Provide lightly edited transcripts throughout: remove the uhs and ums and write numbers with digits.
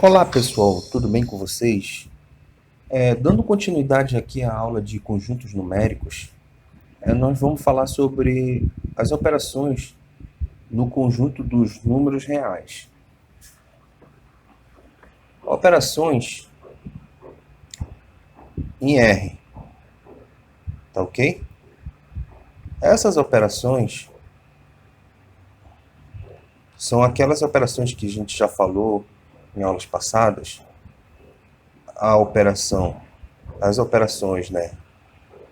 Olá pessoal, tudo bem com vocês? Dando continuidade aqui à aula de conjuntos numéricos, nós vamos falar sobre as operações no conjunto dos números reais. Operações em R, tá ok? Essas operações são aquelas operações que a gente já falou em aulas passadas, as operações, né,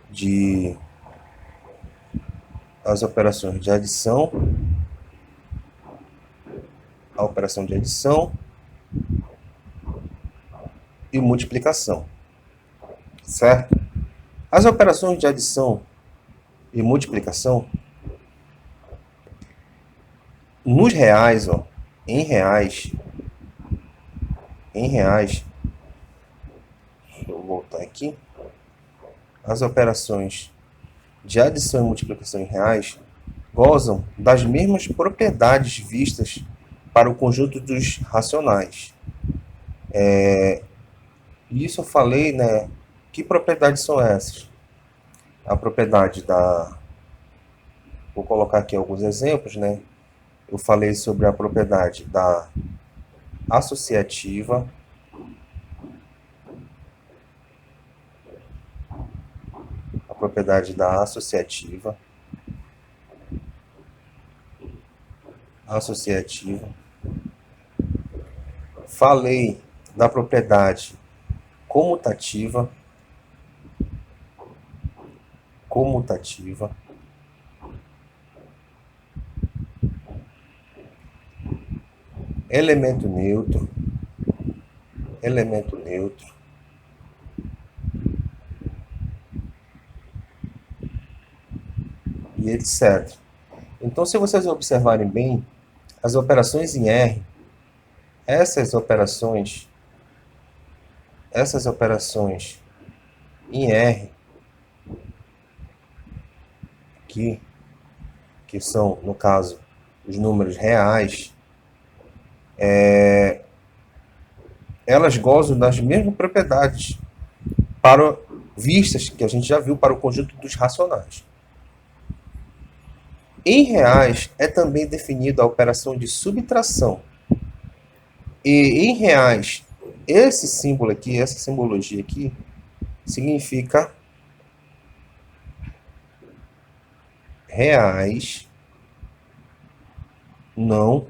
de as operações de adição, a operação de adição e multiplicação, certo? As operações de adição e multiplicação, nos reais, ó, em reais, em reais, deixa eu voltar aqui, as operações de adição e multiplicação em reais gozam das mesmas propriedades vistas para o conjunto dos racionais. Isso eu falei, né? Que propriedades são essas? A propriedade da... Vou colocar aqui alguns exemplos, né? Eu falei sobre a propriedade da associativa, a propriedade da associativa. Falei da propriedade comutativa, elemento neutro, e etc. Então, se vocês observarem bem, as operações em R, essas operações em R, que são, no caso, os números reais, elas gozam das mesmas propriedades para vistas que a gente já viu para o conjunto dos racionais. Em reais é também definida a operação de subtração. E em reais, esse símbolo aqui, essa simbologia aqui, significa reais, não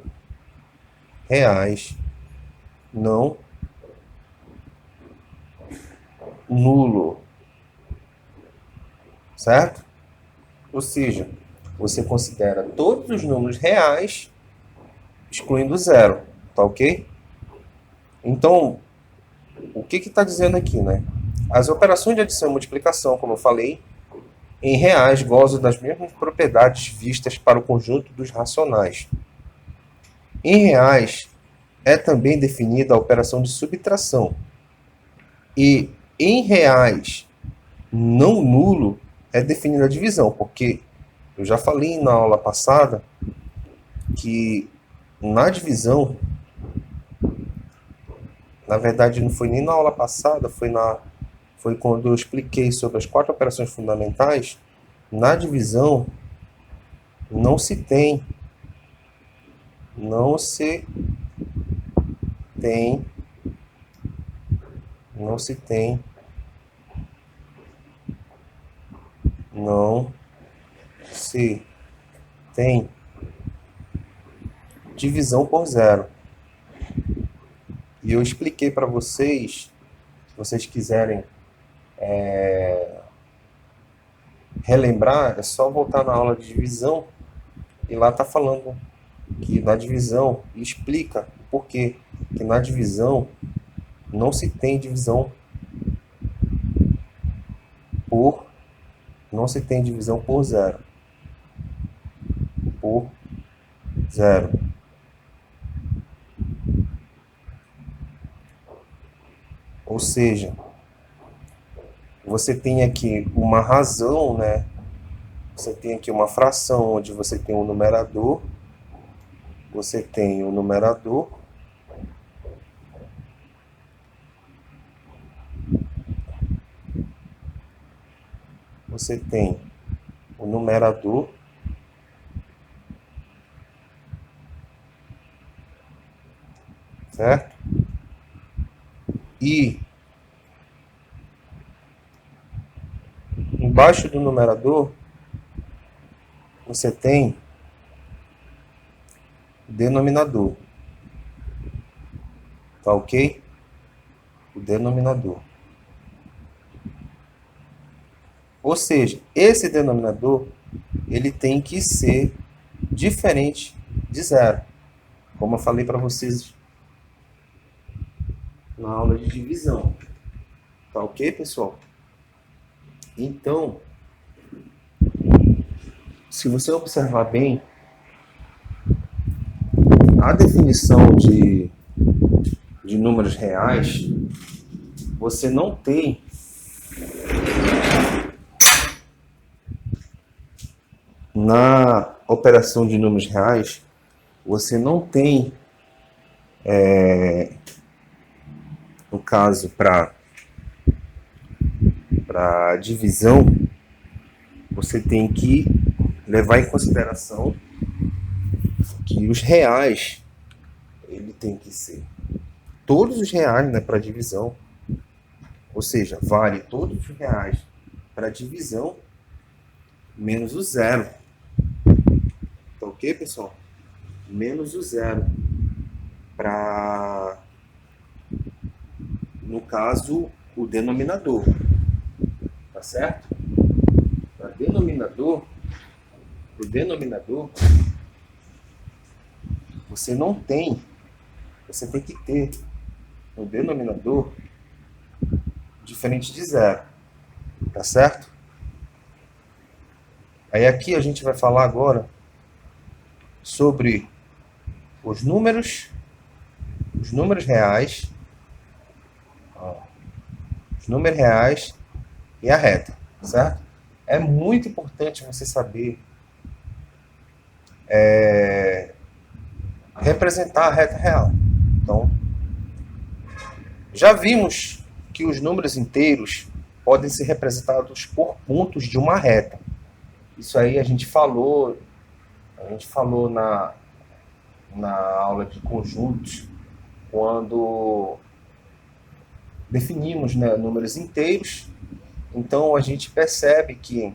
nulo, certo? Ou seja, você considera todos os números reais, excluindo zero, tá ok? Então, o que está dizendo aqui, né? As operações de adição e multiplicação, como eu falei, em reais gozam das mesmas propriedades vistas para o conjunto dos racionais. Em reais é também definida a operação de subtração. E em reais não nulo é definida a divisão, porque eu já falei na aula passada que na divisão, na verdade não foi nem na aula passada, foi quando eu expliquei sobre as 4 operações fundamentais. Na divisão não se tem não se tem não se tem não se tem divisão por zero. E eu expliquei para vocês, se vocês quiserem relembrar, é só voltar na aula de divisão e lá está falando que na divisão explica o porquê que na divisão não se tem divisão por zero. Por zero. Ou seja, você tem aqui uma razão, né? Você tem aqui uma fração onde você tem um numerador, você tem o numerador certo? E embaixo do numerador você tem o denominador, tá ok? O denominador. Ou seja, esse denominador ele tem que ser diferente de zero, como eu falei para vocês na aula de divisão. Tá ok, pessoal? Então, se você observar bem, a definição de números reais, você não tem na operação de números reais, você não tem, no caso, para divisão, você tem que levar em consideração que os reais, ele tem que ser todos os reais, né, para divisão, ou seja, vale todos os reais para divisão menos o zero. Tá ok, pessoal? Menos o zero para, no caso, o denominador. Tá certo? Para denominador, o denominador, você não tem, você tem que ter no denominador diferente de zero. Tá certo? Aí aqui a gente vai falar agora sobre os números reais, os números reais e a reta, certo? É muito importante você saber representar a reta real. Então, já vimos que os números inteiros podem ser representados por pontos de uma reta. Isso aí a gente falou na aula de conjuntos, quando definimos, né, números inteiros. Então a gente percebe que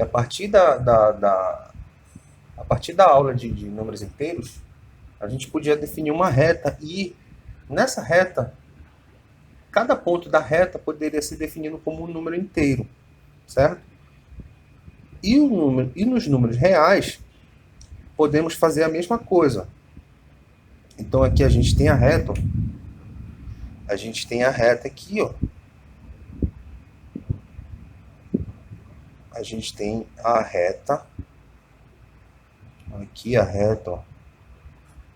a partir a partir da aula de números inteiros, a gente podia definir uma reta, e nessa reta, cada ponto da reta poderia ser definido como um número inteiro, certo? E nos números reais, podemos fazer a mesma coisa. Então aqui a gente tem a reta, aqui, ó. A gente tem a reta, aqui a reta, ó,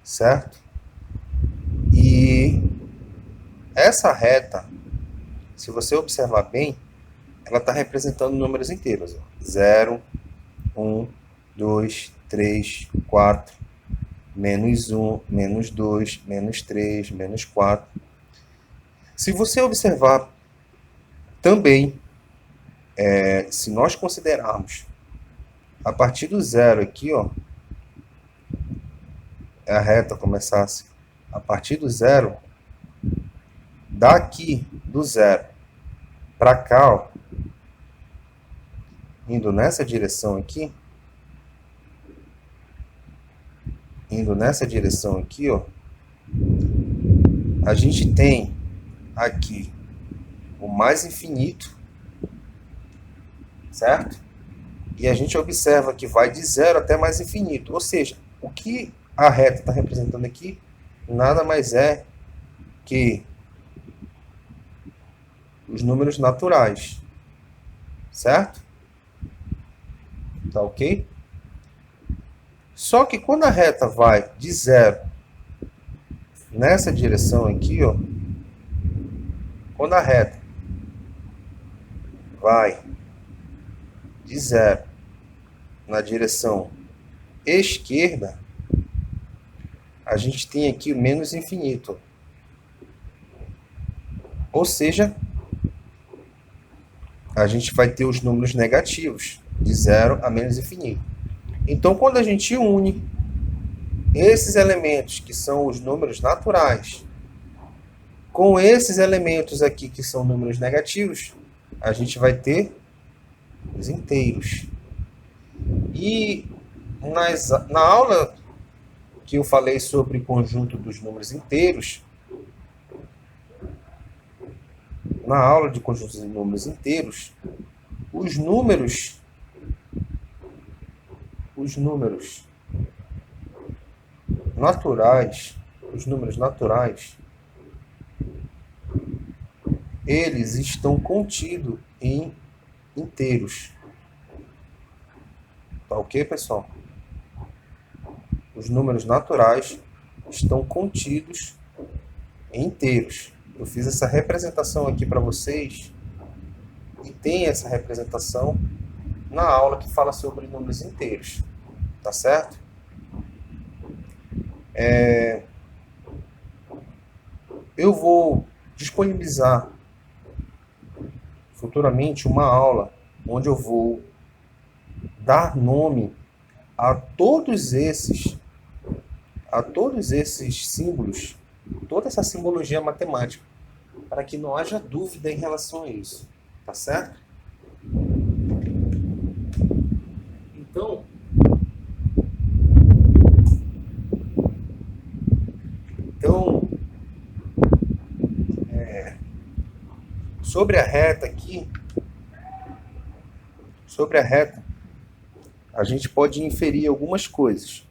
certo? E essa reta, se você observar bem, ela está representando números inteiros, ó. 0, 1, 2, 3, 4, menos 1, menos 2, menos 3, menos 4. Se você observar também, se nós considerarmos a partir do zero aqui, ó, a reta começasse a partir do zero, daqui do zero para cá, ó, indo nessa direção aqui, ó, a gente tem aqui o mais infinito, certo? E a gente observa que vai de zero até mais infinito. Ou seja, o que a reta está representando aqui nada mais é que os números naturais, certo? Tá ok? Só que quando a reta vai de zero nessa direção aqui, ó, quando a reta vai de zero na direção esquerda, a gente tem aqui o menos infinito. Ou seja, a gente vai ter os números negativos, de 0 a menos infinito. Então, quando a gente une esses elementos, que são os números naturais, com esses elementos aqui, que são números negativos, a gente vai ter os inteiros. E na aula que eu falei sobre conjunto dos números inteiros, na aula de conjuntos de números inteiros, os números naturais, eles estão contidos em inteiros. Tá ok, pessoal? Os números naturais estão contidos em inteiros. Eu fiz essa representação aqui para vocês, e tem essa representação na aula que fala sobre números inteiros. Tá certo? Eu vou disponibilizar futuramente uma aula onde eu vou dar nome a todos esses símbolos, toda essa simbologia matemática, para que não haja dúvida em relação a isso. Tá certo? Então, sobre a reta aqui, a gente pode inferir algumas coisas.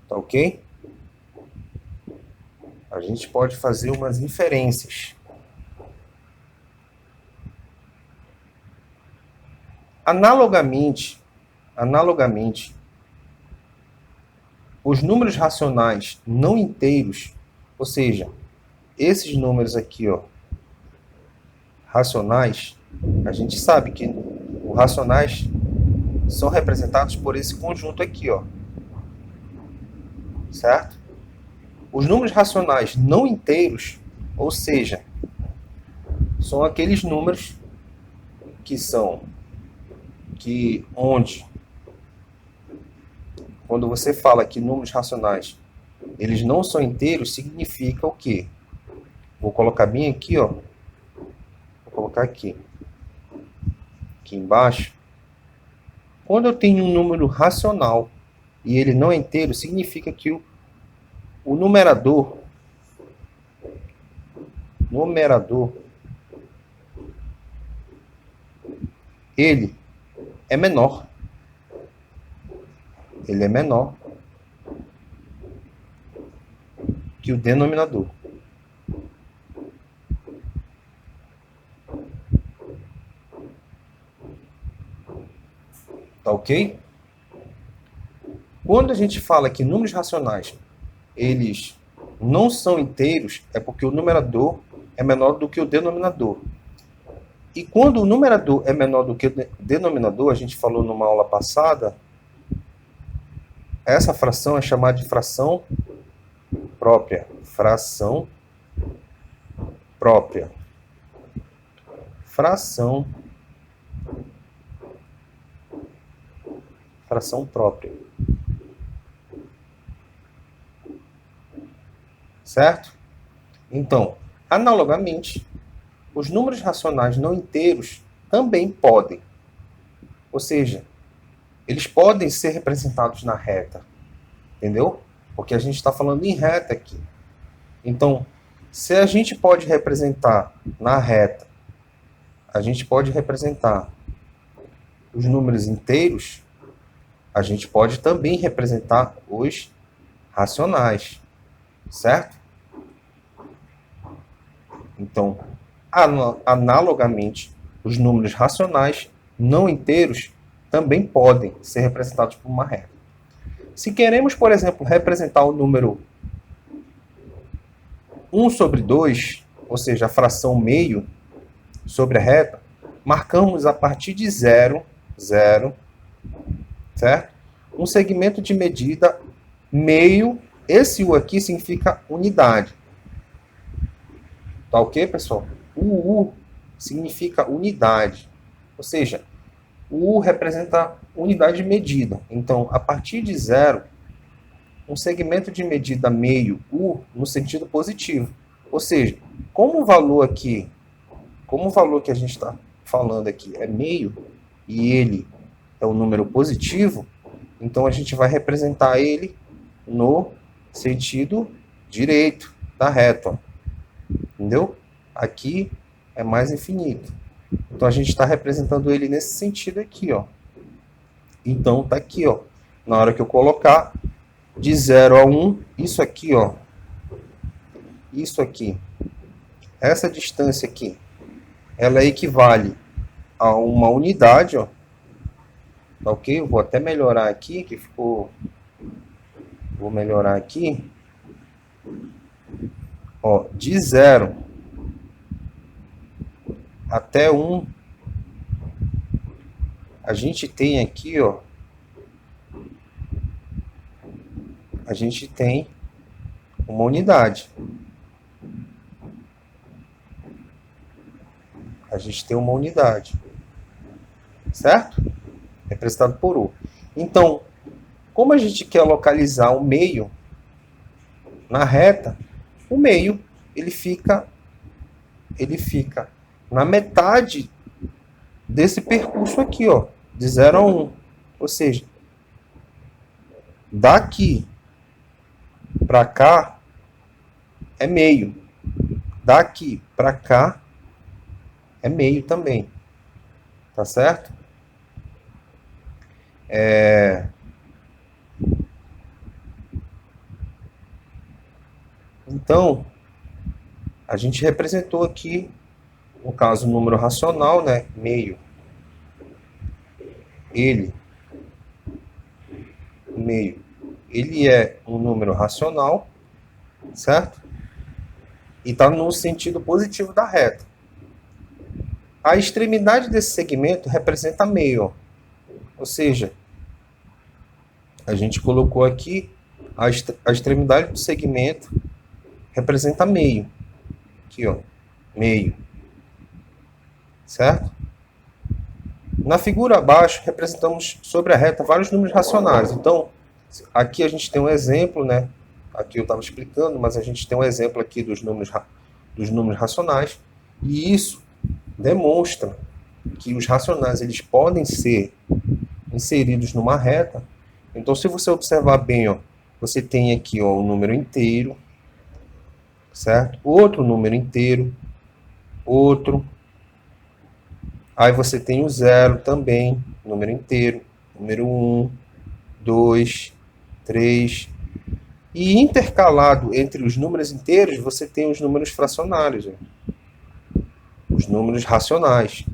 Tá ok? A gente pode fazer umas inferências. Analogamente, os números racionais não inteiros, ou seja, esses números aqui, ó, racionais, a gente sabe que os racionais são representados por esse conjunto aqui, ó. Certo? Os números racionais não inteiros, ou seja, são aqueles números onde, quando você fala que números racionais eles não são inteiros, significa o quê? Vou colocar bem aqui, ó. Vou colocar aqui embaixo. Quando eu tenho um número racional e ele não é inteiro, significa que o numerador, ele é menor. Ele é menor que o denominador. Tá ok? Quando a gente fala que números racionais eles não são inteiros, é porque o numerador é menor do que o denominador. E quando o numerador é menor do que o denominador, a gente falou numa aula passada, essa fração é chamada de fração própria. Fração própria. Fração própria. Certo? Então, analogamente, os números racionais não inteiros também podem. Ou seja, eles podem ser representados na reta. Entendeu? Porque a gente está falando em reta aqui. Então, se a gente pode representar na reta, a gente pode representar os números inteiros, a gente pode também representar os racionais. Certo? Então, analogamente, os números racionais não inteiros também podem ser representados por uma reta. Se queremos, por exemplo, representar o número 1 sobre 2, ou seja, a fração meio sobre a reta, marcamos a partir de 0, certo? Um segmento de medida meio. Esse U aqui significa unidade. Tá ok, pessoal? O U significa unidade. Ou seja, o U representa unidade de medida. Então, a partir de 0, um segmento de medida meio U no sentido positivo. Ou seja, como o valor aqui, como o valor que a gente está falando aqui é meio, e ele é um número positivo, então a gente vai representar ele no sentido direito da reta. Entendeu? Aqui é mais infinito. Então a gente está representando ele nesse sentido aqui, ó. Então tá aqui, ó. Na hora que eu colocar de 0 a 1, isso aqui, ó. Isso aqui. Essa distância aqui, ela equivale a uma unidade, ó. Tá ok? Eu vou até melhorar aqui, que ficou... Vou melhorar aqui. Ó, de 0 até 1, a gente tem aqui, ó, a gente tem uma unidade. A gente tem uma unidade. Certo? Representado por U. Então, como a gente quer localizar o meio na reta, o meio ele fica na metade desse percurso aqui, ó, de 0 a 1. Ou seja, daqui para cá é meio. Daqui para cá é meio também. Tá certo? Então, a gente representou aqui, no caso, o número racional, né? Meio. Ele é um número racional, certo? E está no sentido positivo da reta. A extremidade desse segmento representa meio, ó. Ou seja, a gente colocou aqui a extremidade do segmento representa meio. Aqui, ó, meio. Certo? Na figura abaixo, representamos sobre a reta vários números racionais. Então, aqui a gente tem um exemplo, né? Aqui eu estava explicando, mas a gente tem um exemplo aqui dos números racionais. E isso demonstra que os racionais eles podem ser inseridos numa reta. Então, se você observar bem, ó, você tem aqui, ó, um número inteiro, certo? Outro número inteiro, outro. Aí você tem o 0 também, número inteiro, número 1, 2, 3. E intercalado entre os números inteiros, você tem os números fracionários, ó. Os números racionais.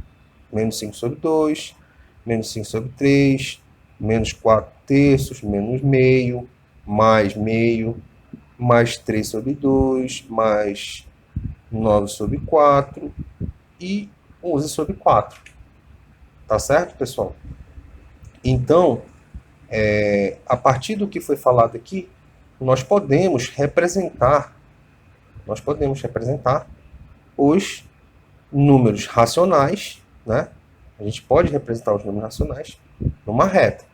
Menos 5 sobre 2, menos 5 sobre 3, menos 4 terços, menos meio, mais 3 sobre 2, mais 9 sobre 4 e 11 sobre 4. Tá certo, pessoal? Então, a partir do que foi falado aqui, nós podemos representar os números racionais, né? A gente pode representar os números racionais numa reta.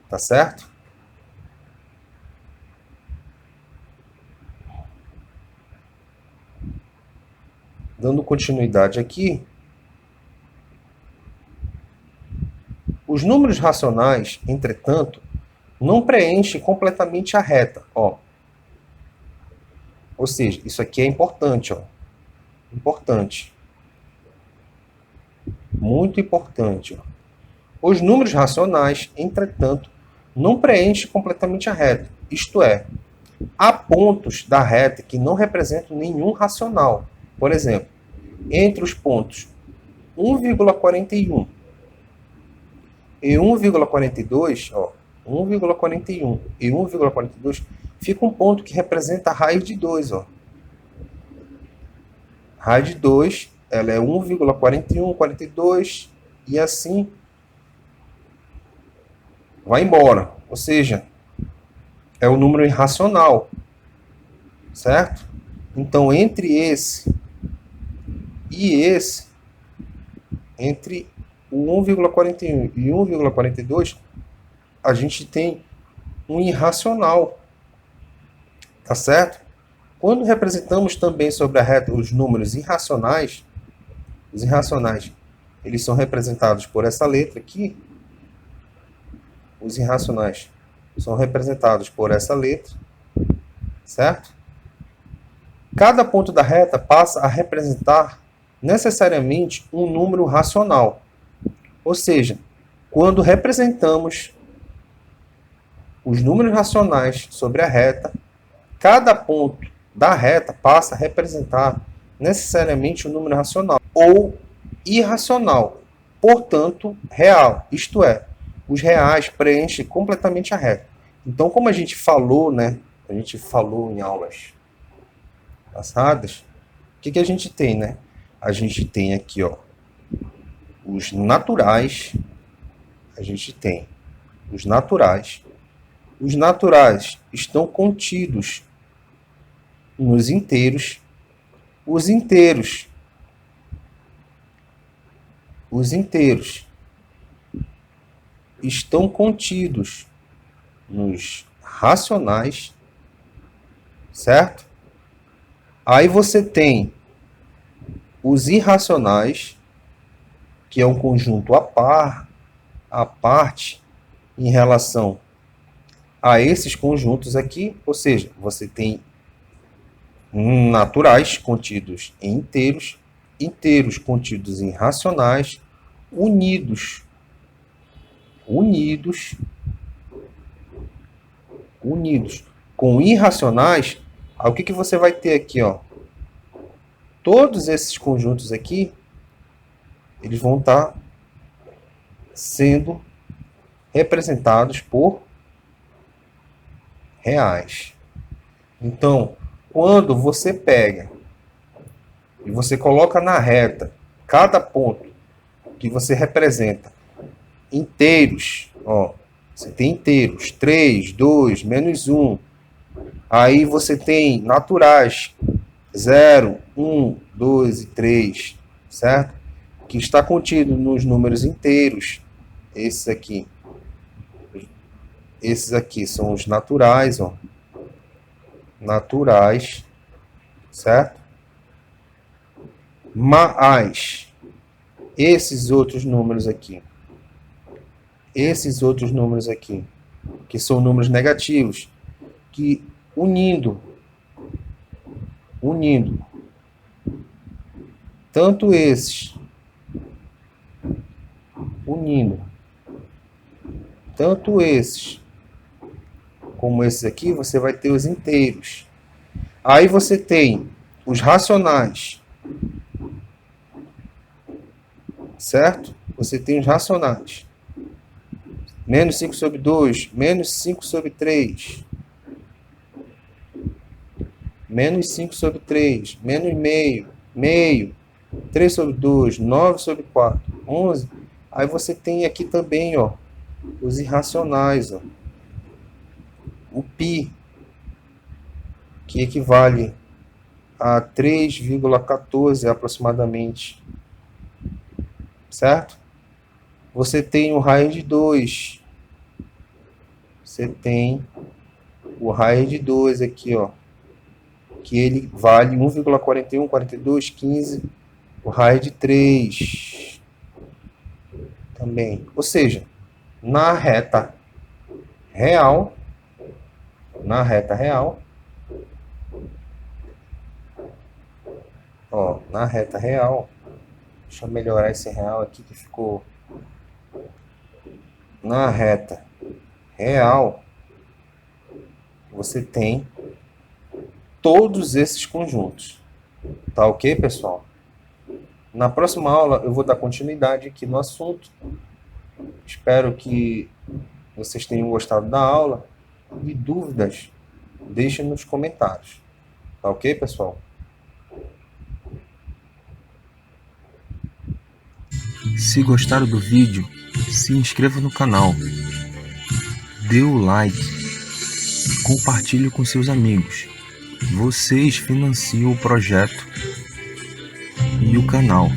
Tá certo? Dando continuidade aqui, os números racionais, entretanto, não preenchem completamente a reta, ó. Ou seja, isso aqui é importante, ó. Importante. Muito importante, ó. Os números racionais, entretanto, não preenchem completamente a reta. Isto é, há pontos da reta que não representam nenhum racional. Por exemplo, entre os pontos 1,41 e 1,42, ó, 1,41 e 1,42, fica um ponto que representa a raiz de 2, ó. Raiz de 2, ela é 1,41, 42 e assim vai embora. Ou seja, é o número irracional, certo? Então, entre esse e esse, entre o 1,41 e 1,42, a gente tem um irracional, tá certo? Quando representamos também sobre a reta os números irracionais, os irracionais, eles são representados por essa letra aqui. Os irracionais são representados por essa letra, certo? Cada ponto da reta passa a representar necessariamente um número racional. Ou seja, quando representamos os números racionais sobre a reta, cada ponto da reta passa a representar necessariamente um número racional ou irracional, portanto, real. Isto é, os reais preenchem completamente a reta. Então, como a gente falou, né? A gente falou em aulas passadas, o que a gente tem, né? A gente tem aqui, ó, os naturais. A gente tem os naturais. Os naturais estão contidos nos inteiros. Os inteiros estão contidos nos racionais, certo? Aí você tem os irracionais, que é um conjunto à parte em relação a esses conjuntos aqui, ou seja, você tem naturais contidos em inteiros, inteiros contidos em racionais, unidos com irracionais. Aí, o que você vai ter aqui, ó? Todos esses conjuntos aqui, eles vão estar sendo representados por reais. Então, quando você pega e você coloca na reta cada ponto que você representa inteiros, ó, você tem inteiros, 3, 2, menos 1. Aí você tem naturais, 0, 1, 2 e 3, certo? Que está contido nos números inteiros. Esses aqui. Esses aqui são os naturais, ó. Naturais, certo? Mas esses outros números aqui. Esses outros números aqui, que são números negativos, que unindo tanto esses, tanto esses como esses aqui, você vai ter os inteiros. Aí você tem os racionais, certo? Você tem os racionais. Menos 5 sobre 2, menos 5 sobre 3, menos 5 sobre 3, menos meio, 3 sobre 2, 9 sobre 4, 11. Aí você tem aqui também, ó, os irracionais, ó. O π, que equivale a 3,14 aproximadamente, certo? Você tem o raiz de 2. Você tem o raiz de 2 aqui, ó, que ele vale 1,41, 42, 15, o raiz de 3 também. Ou seja, na reta real, ó, na reta real, deixa eu melhorar esse real aqui que ficou. Na reta real, você tem todos esses conjuntos. Tá ok, pessoal? Na próxima aula eu vou dar continuidade aqui no assunto. Espero que vocês tenham gostado da aula. E dúvidas, deixem nos comentários. Tá ok, pessoal? Se gostaram do vídeo, se inscreva no canal, dê o like, compartilhe com seus amigos. Vocês financiam o projeto e o canal.